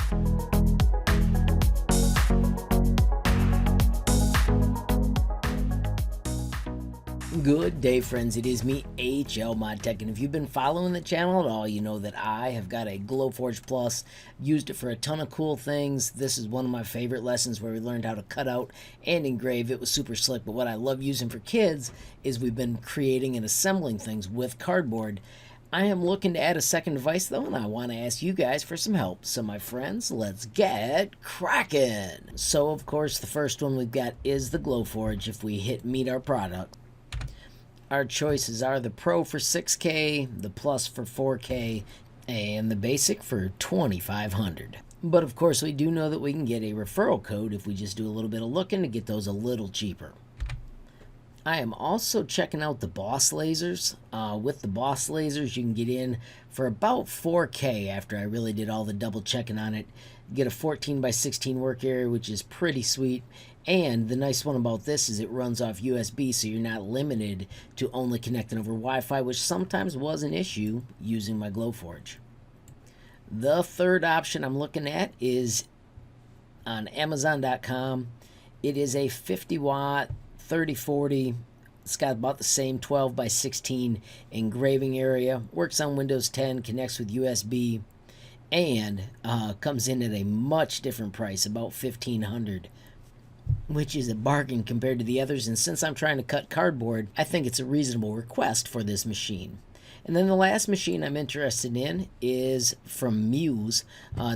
Good day, friends. It is me, HLModTech, and if you've been following the channel at all, you know that I have got a Glowforge Plus, used it for a ton of cool things. This is one of my favorite lessons where we learned how to cut out and engrave. It was super slick, but what I love using for kids is we've been creating and assembling things with cardboard. I am looking to add a second device, though, and I want to ask you guys for some help. So, my friends, let's get cracking. So, of course, the first one we've got is the Glowforge. If we hit meet our product, our choices are the Pro for 6K, the Plus for 4K, and the Basic for 2,500. But of course, we do know that we can get a referral code if we just do a little bit of looking to get those a little cheaper. I am also checking out the Boss lasers. With the Boss lasers, you can get in for about 4K after I really did all the double checking on it. Get a 14 by 16 work area, which is pretty sweet. And the nice one about this is it runs off USB, so you're not limited to only connecting over Wi-Fi, which sometimes was an issue using my Glowforge. The third option I'm looking at is on Amazon.com. It is a 50 watt 3040. It's got about the same 12 by 16 engraving area. Works on Windows 10, connects with USB, and comes in at a much different price, about $1,500. Which is a bargain compared to the others, and since I'm trying to cut cardboard, I think it's a reasonable request for this machine. And then the last machine I'm interested in is from Muse.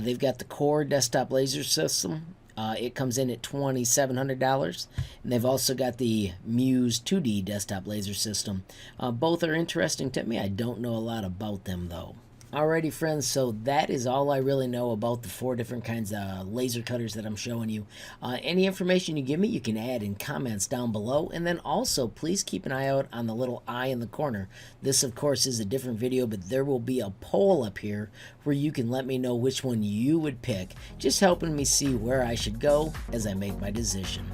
They've got the Core desktop laser system. It comes in at $2,700, and they've also got the Muse 2D desktop laser system. Both are interesting to me. I don't know a lot about them, though. Alrighty, friends, so that is all I really know about the 4 different kinds of laser cutters that I'm showing you. Any information you give me, you can add in comments down below. And then also, please keep an eye out on the little eye in the corner. This, of course, is a different video, but there will be a poll up here where you can let me know which one you would pick, just helping me see where I should go as I make my decision.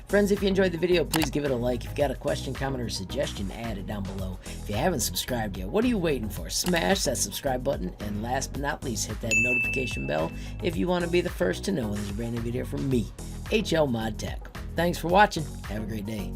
Friends, if you enjoyed the video, please give it a like. If you've got a question, comment, or suggestion, add it down below. If you haven't subscribed yet, what are you waiting for? Smash that subscribe button, and last but not least, hit that notification bell if you want to be the first to know when there's a brand new video from me, HLModTech. Thanks for watching. Have a great day.